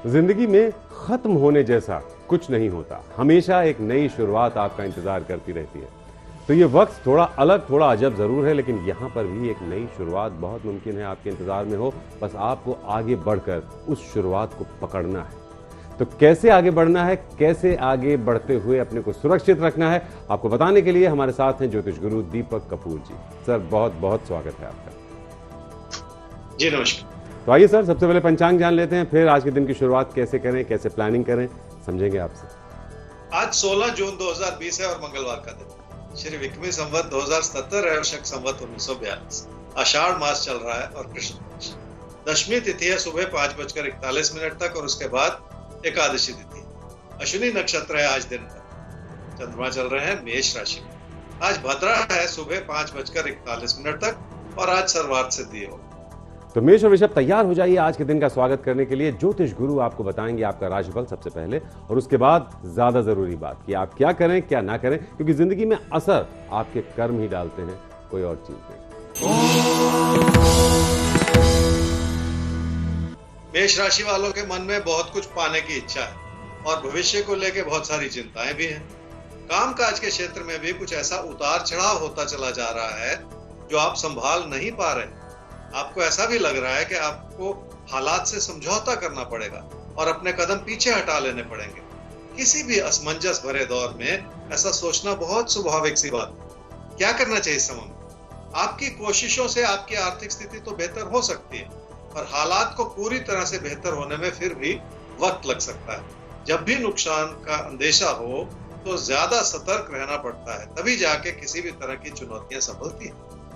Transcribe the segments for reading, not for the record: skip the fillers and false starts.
जिंदगी में खत्म होने जैसा कुछ नहीं होता, हमेशा एक नई शुरुआत आपका इंतजार करती रहती है। तो ये वक्त थोड़ा अलग, थोड़ा अजब जरूर है, लेकिन यहाँ पर भी एक नई शुरुआत बहुत मुमकिन है आपके इंतजार में हो। बस आपको आगे बढ़कर उस शुरुआत को पकड़ना है। तो कैसे आगे बढ़ना है, कैसे आगे बढ़ते हुए अपने को सुरक्षित रखना है, आपको बताने के लिए हमारे साथ हैं ज्योतिष गुरु दीपक कपूर जी। सर, बहुत बहुत स्वागत है आपका। जी नमस्कार। तो आइए सर, सबसे पहले पंचांग जान लेते हैं, फिर आज के दिन की शुरुआत कैसे करें, कैसे प्लानिंग करें, समझेंगे आपसे। आज 16 जून 2020 है और मंगलवार का दिन। श्री विक्रमी संवत 2077 है और शक संवत 1942। आषाढ़ मास चल रहा है और कृष्ण पक्ष। दशमी तिथि है सुबह 5:41 तक और उसके बाद एकादशी तिथि। अश्विनी नक्षत्र है आज दिन भर। चंद्रमा चल रहे हैं मेष राशि में। आज भद्रा है सुबह 5:41 तक और आज सर्वार्थ सिद्धि हो। तो मेष और वृषभ तैयार हो जाइए आज के दिन का स्वागत करने के लिए। ज्योतिष गुरु आपको बताएंगे आपका राशिफल सबसे पहले, और उसके बाद ज्यादा जरूरी बात कि आप क्या करें क्या ना करें, क्योंकि जिंदगी में असर आपके कर्म ही डालते हैं, कोई और चीज नहीं। मेष राशि वालों के मन में बहुत कुछ पाने की इच्छा है और भविष्य को लेकर बहुत सारी चिंताएं भी हैं। कामकाज के क्षेत्र में भी कुछ ऐसा उतार चढ़ाव होता चला जा रहा है जो आप संभाल नहीं पा रहे। आपको ऐसा भी लग रहा है कि आपको हालात से समझौता करना पड़ेगा और अपने कदम पीछे हटा लेने पड़ेंगे। किसी भी असमंजस भरे दौर में ऐसा सोचना बहुत स्वाभाविक सी बात है। क्या करना चाहिए इस समय में? आपकी कोशिशों से आपकी आर्थिक स्थिति तो बेहतर हो सकती है, पर हालात को पूरी तरह से बेहतर होने में फिर भी वक्त लग सकता है। जब भी नुकसान का अंदेशा हो तो ज्यादा सतर्क रहना पड़ता है, तभी जाके किसी भी तरह की चुनौतियां संभलती हैं।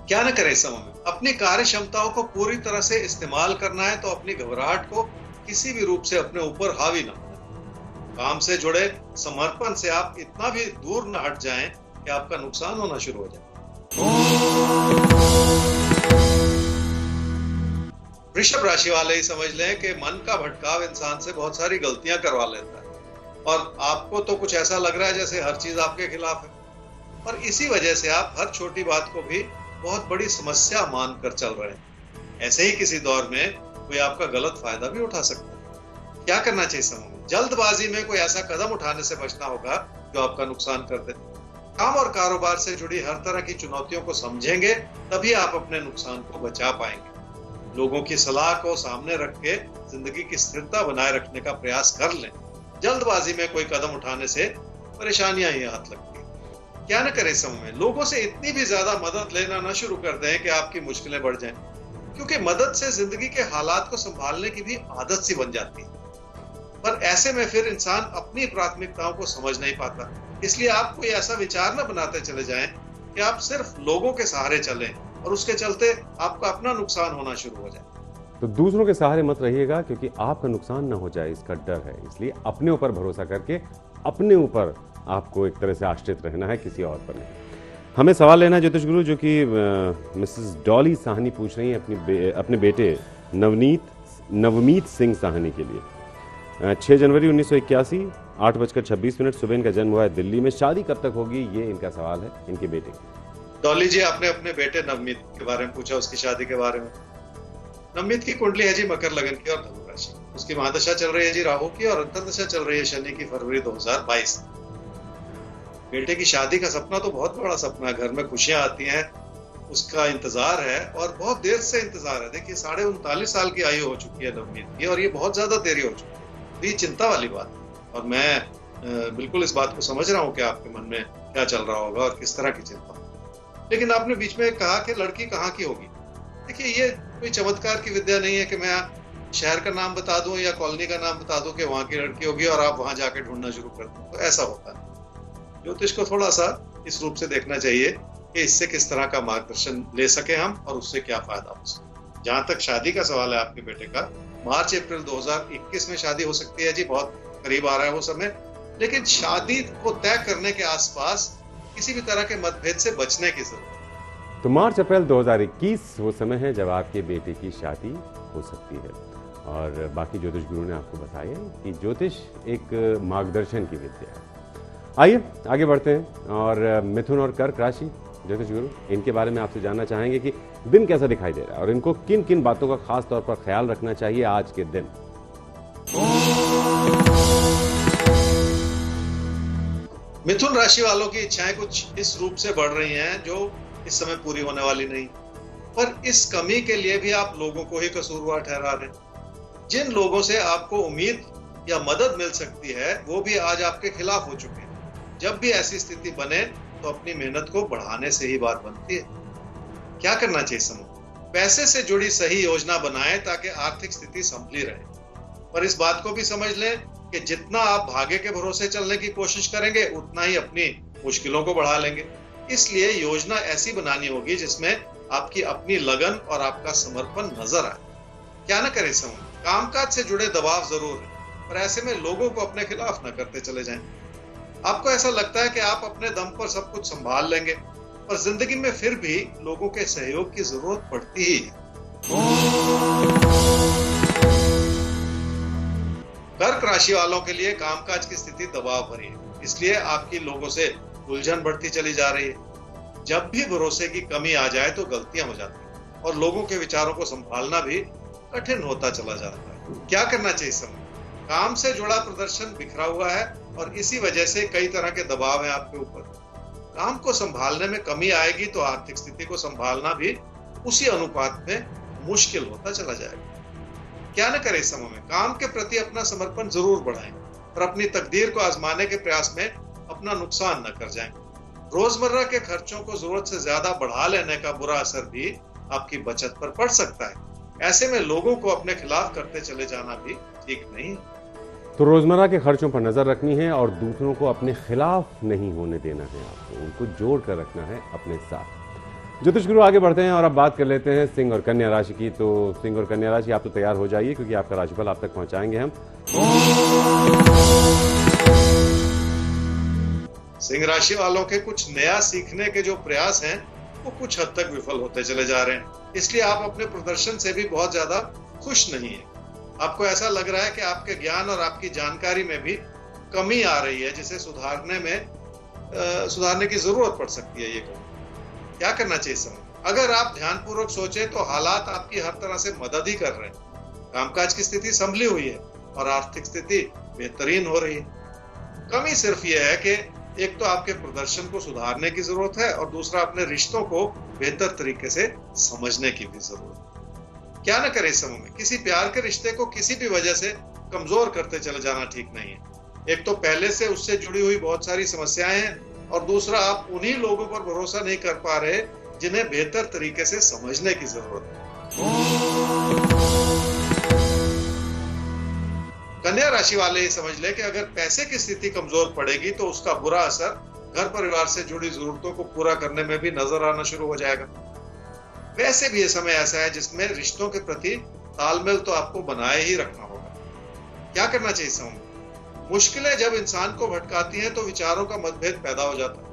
क्या न करें इस समय में? अपनी कार्य क्षमताओं को पूरी तरह से इस्तेमाल करना है तो अपनी घबराहट को किसी भी रूप से अपने ऊपर हावी न होने। काम से जुड़े समर्पण से आप इतना भी दूर न हट जाएं कि आपका नुकसान होना शुरू हो जाए। वृषभ राशि वाले ही समझ लें कि मन का भटकाव इंसान से बहुत सारी गलतियां करवा लेता है और आपको तो कुछ ऐसा लग रहा है जैसे हर चीज आपके खिलाफ है, और इसी वजह से आप हर छोटी बात को भी बहुत बड़ी समस्या मानकर चल रहे हैं। ऐसे ही किसी दौर में कोई आपका गलत फायदा भी उठा सकता है। क्या करना चाहिए समय में? जल्दबाजी में कोई ऐसा कदम उठाने से बचना होगा जो आपका नुकसान कर दे। काम और कारोबार से जुड़ी हर तरह की चुनौतियों को समझेंगे तभी आप अपने नुकसान को बचा पाएंगे। लोगों की सलाह को सामने रख के जिंदगी की स्थिरता बनाए रखने का प्रयास कर लें। जल्दबाजी में कोई कदम उठाने से परेशानियां ही हाथ लगती हैं। क्या न करें इस समय में? लोगों से इतनी भी ज्यादा मदद लेना न शुरू कर दें कि आपकी मुश्किलें बढ़ जाएं, क्योंकि मदद से जिंदगी के हालात को संभालने की भी आदत सी बन जाती है। पर ऐसे में फिर इंसान अपनी प्राथमिकताओं को समझ नहीं पाता। इसलिए आप कोई ऐसा विचार न बनाते चले जाएं कि आप सिर्फ लोगों के सहारे चलें और उसके चलते आपका अपना नुकसान होना शुरू हो जाए। तो दूसरों के सहारे मत रहिएगा, क्योंकि आपका नुकसान ना हो जाए इसका डर है। इसलिए अपने ऊपर भरोसा करके अपने ऊपर आपको एक तरह से आश्रित रहना है, किसी और पर नहीं। हमें सवाल लेना है ज्योतिष गुरु, जो कि मिसेस डॉली साहनी पूछ रही हैं अपने बेटे नवमीत सिंह साहनी के लिए। 6 जनवरी 1981 8:26 सुबह इनका जन्म हुआ है दिल्ली में। शादी कब तक होगी, ये इनका सवाल है इनके बेटे की। डॉली जी, आपने अपने बेटे नवमीत के बारे में पूछा, उसकी शादी के बारे में। नवमीत की कुंडली है जी मकर लगन की और धनु राशि। उसकी महादशा चल रही है जी राहु की और अंतर्दशा चल रही है शनि की फरवरी 2022। बेटे की शादी का सपना तो बहुत बड़ा सपना है। घर में खुशियां आती हैं, उसका इंतजार है और बहुत देर से इंतजार है। देखिए 39.5 साल की आयु हो चुकी है नवमीत की और ये बहुत ज्यादा देरी हो चुकी है। तो ये चिंता वाली बात है और मैं बिल्कुल इस बात को समझ रहा हूँ कि आपके मन में क्या चल रहा होगा और किस तरह की चिंता। लेकिन आपने बीच में कहा कि लड़की कहाँ की होगी। देखिए, ये कोई चमत्कार की विद्या नहीं है कि मैं शहर का नाम बता दूं या कॉलोनी का नाम बता दूं कि वहां की लड़की होगी और आप वहां जाके ढूंढना शुरू कर दो। तो ऐसा होता है। ज्योतिष को थोड़ा सा इस रूप से देखना चाहिए कि इससे किस तरह का मार्गदर्शन ले सके हम और उससे क्या फायदा हो सके। जहां तक शादी का सवाल है आपके बेटे का, मार्च अप्रैल 2021 में शादी हो सकती है जी। बहुत करीब आ रहा है वो समय। लेकिन शादी को तय करने के आसपास किसी भी तरह के मतभेद से बचने की जरूरत है। तो मार्च अप्रैल 2021 वो समय है जब आपके बेटे की शादी हो सकती है। और बाकी ज्योतिष गुरु ने आपको बताया कि ज्योतिष एक मार्गदर्शन की विद्या है। आइए आगे बढ़ते हैं और मिथुन और कर्क राशि ज्योतिष गुरु, इनके बारे में आपसे जानना चाहेंगे कि दिन कैसा दिखाई दे रहा है और इनको किन किन बातों का खास तौर पर ख्याल रखना चाहिए आज के दिन। मिथुन राशि वालों की इच्छाएं कुछ इस रूप से बढ़ रही हैं जो इस समय पूरी होने वाली नहीं, पर इस कमी के लिए भी आप लोगों को ही कसूरवार ठहरा रहे हैं। जिन लोगों से आपको उम्मीद या मदद मिल सकती है वो भी आज आपके खिलाफ हो चुके हैं। जब भी ऐसी स्थिति बने तो अपनी मेहनत को बढ़ाने से ही बात बनती है। क्या करना चाहिए समूह? पैसे से जुड़ी सही योजना बनाएं ताकि आर्थिक स्थिति संभली रहे। पर इस बात को भी समझ लें कि जितना आप भाग्य के भरोसे चलने की कोशिश करेंगे उतना ही अपनी मुश्किलों को बढ़ा लेंगे। इसलिए योजना ऐसी बनानी होगी जिसमें आपकी अपनी लगन और आपका समर्पण नजर आए। क्या न करें समूह? कामकाज से जुड़े दबाव जरूर है, पर ऐसे में लोगों को अपने खिलाफ न करते चले जाएं। आपको ऐसा लगता है कि आप अपने दम पर सब कुछ संभाल लेंगे, पर जिंदगी में फिर भी लोगों के सहयोग की जरूरत पड़ती ही है। कर्क राशि वालों के लिए कामकाज की स्थिति दबाव भरी है, इसलिए आपकी लोगों से उलझन बढ़ती चली जा रही है। जब भी भरोसे की कमी आ जाए तो गलतियां हो जाती हैं और लोगों के विचारों को संभालना भी कठिन होता चला जाता है। क्या करना चाहिए समूह? काम से जुड़ा प्रदर्शन बिखरा हुआ है और इसी वजह से कई तरह के दबाव हैं आपके ऊपर। काम को संभालने में कमी आएगी तो आर्थिक स्थिति को संभालना भी उसी अनुपात में मुश्किल होता चला जाएगा। क्या न करें इस समय में? काम के प्रति अपना समर्पण जरूर बढ़ाएं, पर अपनी तकदीर को आजमाने के प्रयास में अपना नुकसान न कर जाएं। रोजमर्रा के खर्चों को जरूरत से ज्यादा बढ़ा लेने का बुरा असर भी आपकी बचत पर पड़ सकता है। ऐसे में लोगों को अपने खिलाफ करते चले जाना भी ठीक नहीं। तो रोजमर्रा के खर्चों पर नजर रखनी है और दूसरों को अपने खिलाफ नहीं होने देना है। आपको उनको जोड़ कर रखना है अपने साथ। ज्योतिष गुरु आगे बढ़ते हैं और अब बात कर लेते हैं सिंह और कन्या राशि की। तो सिंह और कन्या राशि, आप तो तैयार हो जाइए क्योंकि आपका राशिफल आप तक पहुंचाएंगे हम। सिंह राशि वालों के कुछ नया सीखने के जो प्रयास हैं वो कुछ हद तक विफल होते चले जा रहे हैं, इसलिए आप अपने प्रदर्शन से भी बहुत ज्यादा खुश नहीं है। आपको ऐसा लग रहा है कि आपके ज्ञान और आपकी जानकारी में भी कमी आ रही है, जिसे सुधारने की जरूरत पड़ सकती है। ये कमी क्या करना चाहिए समय? अगर आप ध्यानपूर्वक सोचें तो हालात आपकी हर तरह से मदद ही कर रहे हैं। कामकाज की स्थिति संभली हुई है और आर्थिक स्थिति बेहतरीन हो रही है। कमी सिर्फ यह है कि एक तो आपके प्रदर्शन को सुधारने की जरूरत है और दूसरा अपने रिश्तों को बेहतर तरीके से समझने की भी जरूरत है। क्या न करें इस समय में? किसी प्यार के रिश्ते को किसी भी वजह से कमजोर करते चले जाना ठीक नहीं है। एक तो पहले से उससे जुड़ी हुई बहुत सारी समस्याएं हैं और दूसरा आप उन्हीं लोगों पर भरोसा नहीं कर पा रहे जिन्हें बेहतर तरीके से समझने की जरूरत है। कन्या राशि वाले ये समझ ले कि अगर पैसे की स्थिति कमजोर पड़ेगी तो उसका बुरा असर घर परिवार से जुड़ी जरूरतों को पूरा करने में भी नजर आना शुरू हो जाएगा। वैसे भी ये समय ऐसा है जिसमें रिश्तों के प्रति तालमेल तो आपको बनाए ही रखना होगा। क्या करना चाहिए समय? मुश्किलें जब इंसान को भटकाती हैं तो विचारों का मतभेद पैदा हो जाता है।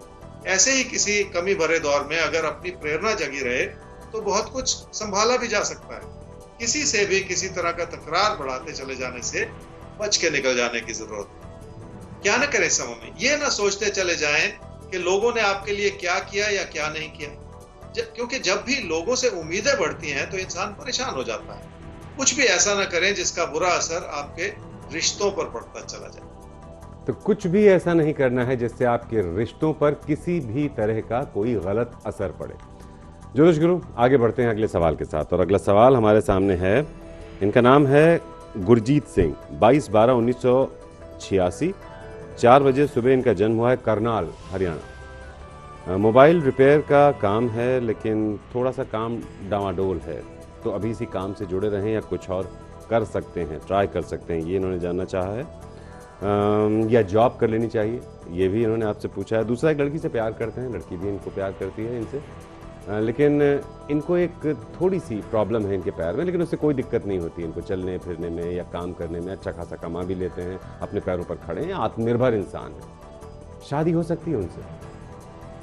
ऐसे ही किसी कमी भरे दौर में अगर अपनी प्रेरणा जगी रहे तो बहुत कुछ संभाला भी जा सकता है। किसी से भी किसी तरह का तकरार बढ़ाते चले जाने से बच के निकल जाने की जरूरत है। क्या न करें समय में? ये ना सोचते चले जाएं कि लोगों ने आपके लिए क्या किया या क्या नहीं किया, क्योंकि जब भी लोगों से उम्मीदें बढ़ती हैं तो इंसान परेशान हो जाता है। कुछ भी ऐसा ना करें जिसका बुरा असर आपके रिश्तों पर पड़ता चला जाए। तो कुछ भी ऐसा नहीं करना है जिससे आपके रिश्तों पर किसी भी तरह का कोई गलत असर पड़े। ज्योतिष गुरु आगे बढ़ते हैं अगले सवाल के साथ और अगला सवाल हमारे सामने है। इनका नाम है गुरजीत सिंह, 22/12/1986, 4 बजे सुबह इनका जन्म हुआ है, करनाल हरियाणा। मोबाइल रिपेयर का काम है लेकिन थोड़ा सा काम डामाडोल है, तो अभी इसी काम से जुड़े रहें या कुछ और कर सकते हैं, ट्राई कर सकते हैं, ये इन्होंने जानना चाहा है। या जॉब कर लेनी चाहिए, ये भी इन्होंने आपसे पूछा है। दूसरा, एक लड़की से प्यार करते हैं, लड़की भी इनको प्यार करती है इनसे, लेकिन इनको एक थोड़ी सी प्रॉब्लम है इनके पैर में, लेकिन उससे कोई दिक्कत नहीं होती इनको चलने फिरने में या काम करने में। अच्छा खासा कमा भी लेते हैं, अपने पैरों पर खड़े हैं, आत्मनिर्भर इंसान है। शादी हो सकती है उनसे।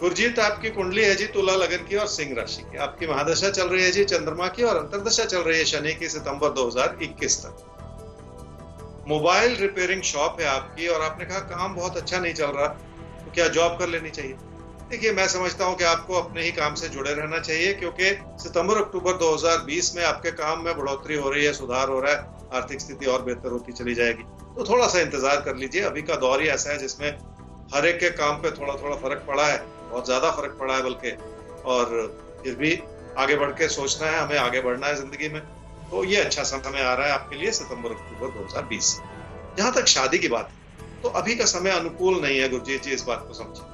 गुरजीत, आपकी कुंडली है जी तुला लगन की और सिंह राशि की। आपकी महादशा चल रही है जी चंद्रमा की और अंतरदशा चल रही है शनि की सितंबर 2021 तक। मोबाइल रिपेयरिंग शॉप है आपकी और आपने कहा काम बहुत अच्छा नहीं चल रहा, तो क्या जॉब कर लेनी चाहिए? देखिए, मैं समझता हूं कि आपको अपने ही काम से जुड़े रहना चाहिए, क्योंकि सितंबर अक्टूबर 2020 में आपके काम में बढ़ोतरी हो रही है, सुधार हो रहा है, आर्थिक स्थिति और बेहतर होती चली जाएगी। तो थोड़ा सा इंतजार कर लीजिए। अभी का दौर ही ऐसा है जिसमें हर एक के काम पे थोड़ा थोड़ा फर्क पड़ा है, बहुत ज्यादा फर्क पड़ा है बल्कि, और फिर भी आगे बढ़ के सोचना है, हमें आगे बढ़ना है जिंदगी में। तो ये अच्छा समय आ रहा है आपके लिए, सितंबर अक्टूबर 2020। जहां तक शादी की बात है, तो अभी का समय अनुकूल नहीं है गुरजीत जी, इस बात को समझिए,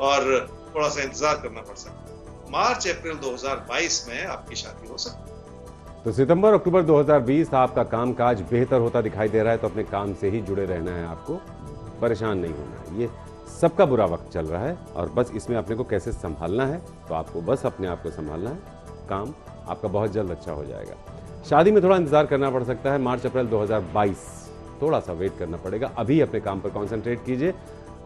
और थोड़ा सा इंतजार करना पड़ सकता है। मार्च अप्रैल 2022 में आपकी शादी हो सकती है। तो सितंबर अक्टूबर 2020 आपका कामकाज बेहतर होता दिखाई दे रहा है, तो अपने काम से ही जुड़े रहना है, आपको परेशान नहीं होना है। ये सबका बुरा वक्त चल रहा है और बस इसमें अपने को कैसे संभालना है, तो आपको बस अपने आप को संभालना है, काम आपका बहुत जल्द अच्छा हो जाएगा। शादी में थोड़ा इंतजार करना पड़ सकता है, मार्च अप्रैल 2022 थोड़ा सा वेट करना पड़ेगा। अभी अपने काम पर कॉन्सेंट्रेट कीजिए।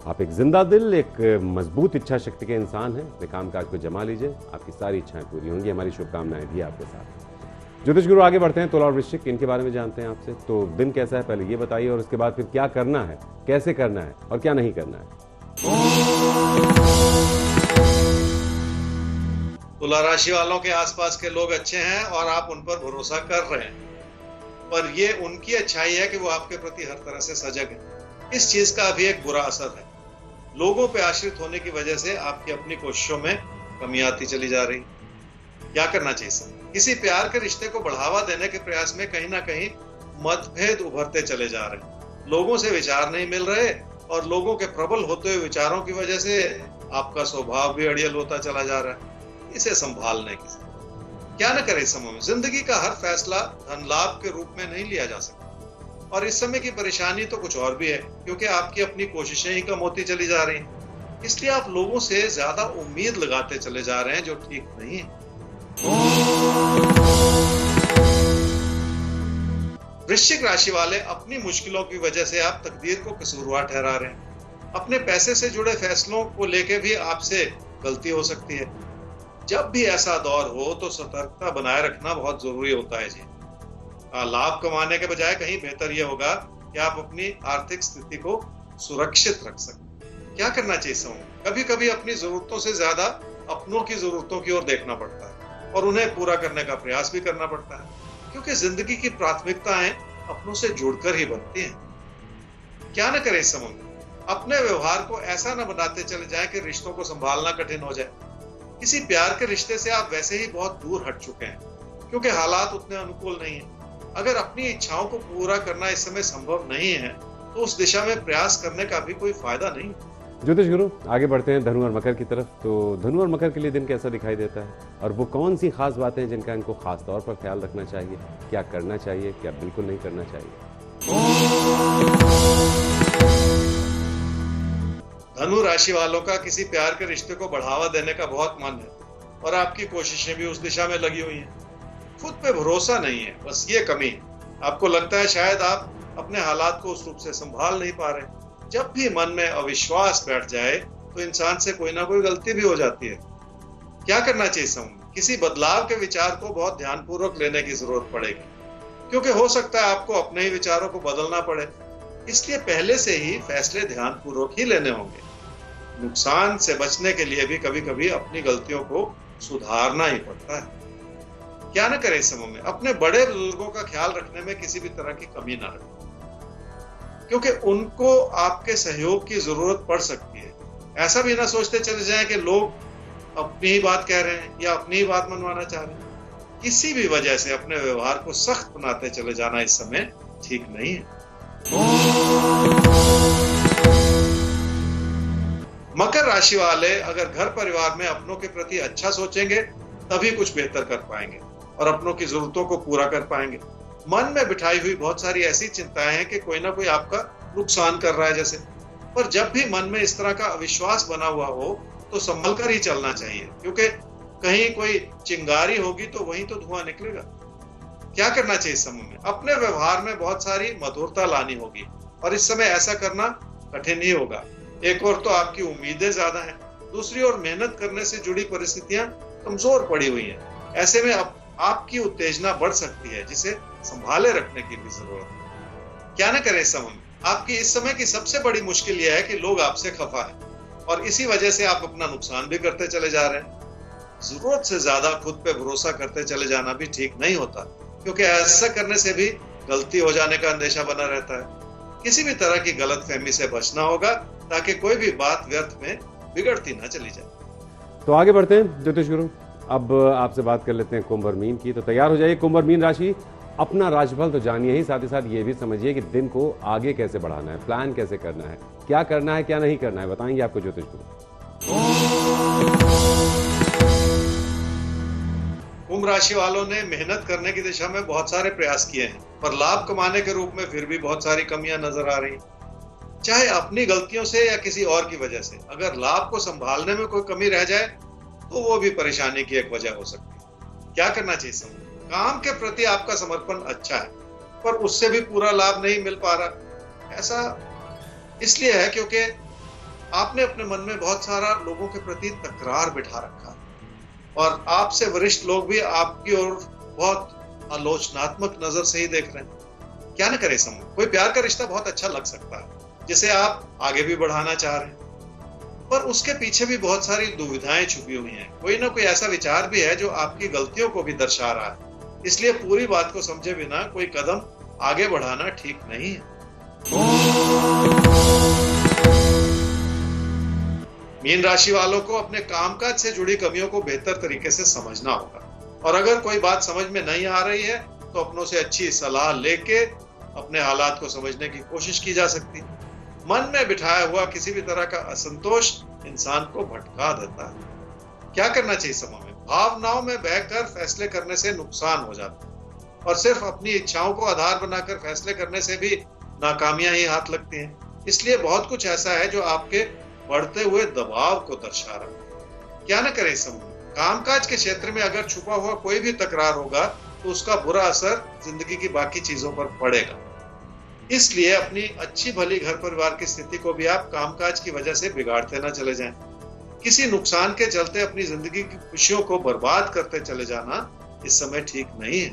आप एक जिंदा दिल, एक मजबूत इच्छा शक्ति के इंसान हैं। अपने कामकाज को जमा लीजिए, आपकी सारी इच्छाएं पूरी होंगी। हमारी शुभकामनाएं भी आपके साथ हैं। ज्योतिष गुरु आगे बढ़ते हैं, तुला और वृश्चिक, इनके बारे में जानते हैं आपसे। तो दिन कैसा है पहले ये बताइए, और उसके बाद फिर क्या करना है, कैसे करना है और क्या नहीं करना है। तुला राशि वालों के आसपास के लोग अच्छे हैं और आप उन पर भरोसा कर रहे हैं, पर ये उनकी अच्छाई है कि वो आपके प्रति हर तरह से सजग है। इस चीज का अभी एक बुरा असर है, लोगों पे आश्रित होने की वजह से आपकी अपनी कोशिशों में कमी आती चली जा रही। क्या करना चाहिए सर? किसी प्यार के रिश्ते को बढ़ावा देने के प्रयास में कहीं ना कहीं मतभेद उभरते चले जा रहे, लोगों से विचार नहीं मिल रहे, और लोगों के प्रबल होते हुए विचारों की वजह से आपका स्वभाव भी अड़ियल होता चला जा रहा है। इसे संभालने की क्या न करें इस समय में? जिंदगी का हर फैसला धन लाभ के रूप में नहीं लिया जा सकता, और इस समय की परेशानी तो कुछ और भी है, क्योंकि आपकी अपनी कोशिशें ही कम होती चली जा रही हैं। इसलिए आप लोगों से ज्यादा उम्मीद लगाते चले जा रहे हैं, जो ठीक नहीं है। वृश्चिक राशि वाले, अपनी मुश्किलों की वजह से आप तकदीर को कसूरवार ठहरा रहे हैं। अपने पैसे से जुड़े फैसलों को लेकर भी आपसे गलती हो सकती है। जब भी ऐसा दौर हो तो सतर्कता बनाए रखना बहुत जरूरी होता है जी। लाभ कमाने के बजाय कहीं बेहतर यह होगा कि आप अपनी आर्थिक स्थिति को सुरक्षित रख सकें। क्या करना चाहिए समय? कभी कभी अपनी जरूरतों से ज्यादा अपनों की जरूरतों की ओर देखना पड़ता है, और उन्हें पूरा करने का प्रयास भी करना पड़ता है, क्योंकि जिंदगी की प्राथमिकताएं अपनों से जुड़कर ही बनती हैं। क्या न करें इस समय में? अपने व्यवहार को ऐसा न बनाते चले जाएं कि रिश्तों को संभालना कठिन हो जाए। किसी प्यार के रिश्ते से आप वैसे ही बहुत दूर हट चुके हैं, क्योंकि हालात उतने अनुकूल नहीं है। अगर अपनी इच्छाओं को पूरा करना इस समय संभव नहीं है, तो उस दिशा में प्रयास करने का भी कोई फायदा नहीं। ज्योतिष गुरु आगे बढ़ते हैं धनु और मकर की तरफ। तो धनु और मकर के लिए दिन कैसा दिखाई देता है, और वो कौन सी खास बातें हैं जिनका इनको खास तौर पर ख्याल रखना चाहिए? क्या करना चाहिए, क्या बिल्कुल नहीं करना चाहिए? धनु राशि वालों का किसी प्यार के रिश्ते को बढ़ावा देने का बहुत मन है, और आपकी कोशिशें भी उस दिशा में लगी हुई हैं। खुद पे भरोसा नहीं है, बस ये कमी है। आपको लगता है शायद आप अपने हालात को उस रूप से संभाल नहीं पा रहे। जब भी मन में अविश्वास बैठ जाए तो इंसान से कोई ना कोई गलती भी हो जाती है। क्या करना चाहिए समय? किसी बदलाव के विचार को बहुत ध्यानपूर्वक लेने की जरूरत पड़ेगी, क्योंकि हो सकता है आपको अपने ही विचारों को बदलना पड़े। इसलिए पहले से ही फैसले ध्यानपूर्वक ही लेने होंगे। नुकसान से बचने के लिए भी कभी कभी अपनी गलतियों को सुधारना ही पड़ता है। क्या न करें इस समय में? अपने बड़े बुजुर्गों का ख्याल रखने में किसी भी तरह की कमी ना रखें, क्योंकि उनको आपके सहयोग की जरूरत पड़ सकती है। ऐसा भी ना सोचते चले जाएं कि लोग अपनी ही बात कह रहे हैं या अपनी ही बात मनवाना चाह रहे हैं। किसी भी वजह से अपने व्यवहार को सख्त बनाते चले जाना इस समय ठीक नहीं है। मकर राशि वाले अगर घर परिवार में अपनों के प्रति अच्छा सोचेंगे, तभी कुछ बेहतर कर पाएंगे और अपनों की जरूरतों को पूरा कर पाएंगे। मन में बिठाई हुई बहुत सारी ऐसी चिंताएं हैं कि कोई ना कोई आपका नुकसान कर रहा है जैसे, पर जब भी मन में इस तरह का अविश्वास बना हुआ हो तो संभल कर ही चलना चाहिए, क्योंकि कहीं कोई चिंगारी होगी तो वहीं तो धुआं निकलेगा। क्या करना चाहिए इस समय में? अपने व्यवहार में बहुत सारी मधुरता लानी होगी, और इस समय ऐसा करना कठिन ही होगा। एक और तो आपकी उम्मीदें ज्यादा हैं, दूसरी ओर मेहनत करने से जुड़ी परिस्थितियां कमजोर पड़ी हुई हैं। ऐसे में आपकी उत्तेजना बढ़ सकती है, जिसे संभाले रखने की भी जरूरत है। क्या न करें इस समय में? आपकी इस समय की सबसे बड़ी मुश्किल यह है कि लोग आपसे खफा है, और इसी वजह से आप अपना नुकसान भी करते चले जा रहे हैं। जरूरत से ज्यादा खुद पे भरोसा करते चले जाना भी ठीक नहीं होता, क्योंकि ऐसा करने से भी गलती हो जाने का अंदेशा बना रहता है। किसी भी तरह की गलतफहमी से बचना होगा ताकि कोई भी बात व्यर्थ में बिगड़ती ना चली जाए। तो आगे बढ़ते हैं ज्योतिष गुरु, अब आपसे बात कर लेते हैं कुंभ और मीन की। तो तैयार हो जाइए कुंभ और मीन राशि, अपना राशिफल तो जानिए ही, साथ ही साथ ये भी समझिए कि दिन को आगे कैसे बढ़ाना है, प्लान कैसे करना है, क्या करना है क्या नहीं करना है, बताएंगे आपको ज्योतिष गुरु। कुंभ राशि वालों ने मेहनत करने की दिशा में बहुत सारे प्रयास किए हैं, पर लाभ कमाने के रूप में फिर भी बहुत सारी कमियां नजर आ रही, चाहे अपनी गलतियों से या किसी और की वजह से। अगर लाभ को संभालने में कोई कमी रह जाए तो वो भी परेशानी की एक वजह हो सकती है। क्या करना चाहिए समझ? काम के प्रति आपका समर्पण अच्छा है, पर उससे भी पूरा लाभ नहीं मिल पा रहा। ऐसा इसलिए है क्योंकि आपने अपने मन में बहुत सारा लोगों के प्रति तकरार बिठा रखा है, और आपसे वरिष्ठ लोग भी आपकी ओर बहुत आलोचनात्मक नजर से ही देख रहे हैं। क्या न करे समझ? कोई प्यार का रिश्ता बहुत अच्छा लग सकता है जिसे आप आगे भी बढ़ाना चाह रहे हैं, पर उसके पीछे भी बहुत सारी दुविधाएं छुपी हुई हैं। कोई ना कोई ऐसा विचार भी है जो आपकी गलतियों को भी दर्शा रहा है। इसलिए पूरी बात को समझे बिना कोई कदम आगे बढ़ाना ठीक नहीं है। मीन राशि वालों को अपने कामकाज से जुड़ी कमियों को बेहतर तरीके से समझना होगा, और अगर कोई बात समझ में नहीं आ रही है तो अपनों से अच्छी सलाह लेके अपने हालात को समझने की कोशिश की जा सकती है। मन में बिठाया हुआ किसी भी तरह का असंतोष इंसान को भटका देता है। क्या करना चाहिए समय में? भावनाओं में बहकर फैसले करने से नुकसान हो जाता है, और सिर्फ अपनी इच्छाओं को आधार बनाकर फैसले करने से भी नाकामियां ही हाथ लगती हैं। इसलिए बहुत कुछ ऐसा है जो आपके बढ़ते हुए दबाव को दर्शा रहा है। क्या न करें इस समय? कामकाज के क्षेत्र में अगर छुपा हुआ कोई भी तकरार होगा तो उसका बुरा असर जिंदगी की बाकी चीजों पर पड़ेगा। इसलिए अपनी अच्छी भली घर परिवार की स्थिति को भी आप कामकाज की वजह से बिगाड़ते ना चले जाएं। किसी नुकसान के चलते अपनी जिंदगी की खुशियों को बर्बाद करते चले जाना इस समय ठीक नहीं है।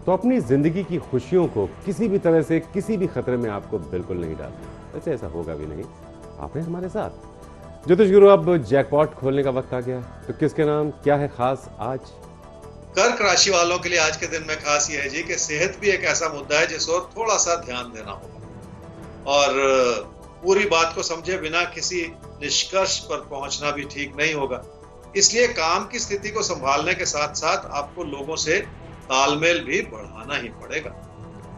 तो अपनी जिंदगी की खुशियों को किसी भी तरह से किसी भी खतरे में आपको बिल्कुल नहीं डालना। वैसे ऐसा होगा भी नहीं, आप हैं हमारे साथ। ज्योतिष गुरु, अब जैकपॉट खोलने का वक्त आ गया, तो किसके नाम क्या है खास आज? कर्क राशि वालों के लिए आज के दिन में खास यह है जी कि सेहत भी एक ऐसा मुद्दा है जिस ओर थोड़ा सा ध्यान देना होगा, और पूरी बात को समझे बिना किसी निष्कर्ष पर पहुंचना भी ठीक नहीं होगा। इसलिए काम की स्थिति को संभालने के साथ साथ आपको लोगों से तालमेल भी बढ़ाना ही पड़ेगा।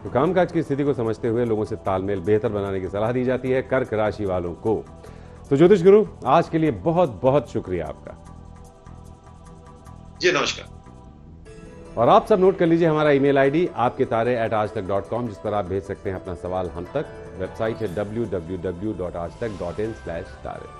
तो कामकाज की स्थिति को समझते हुए लोगों से तालमेल बेहतर बनाने की सलाह दी जाती है कर्क राशि वालों को। तो ज्योतिष गुरु, आज के लिए बहुत बहुत शुक्रिया आपका। जी नमस्कार। और आप सब नोट कर लीजिए हमारा ईमेल आईडी आपके तारे@aajtak.com, जिस पर आप भेज सकते हैं अपना सवाल हम तक। वेबसाइट है www.aajtak.in/tare।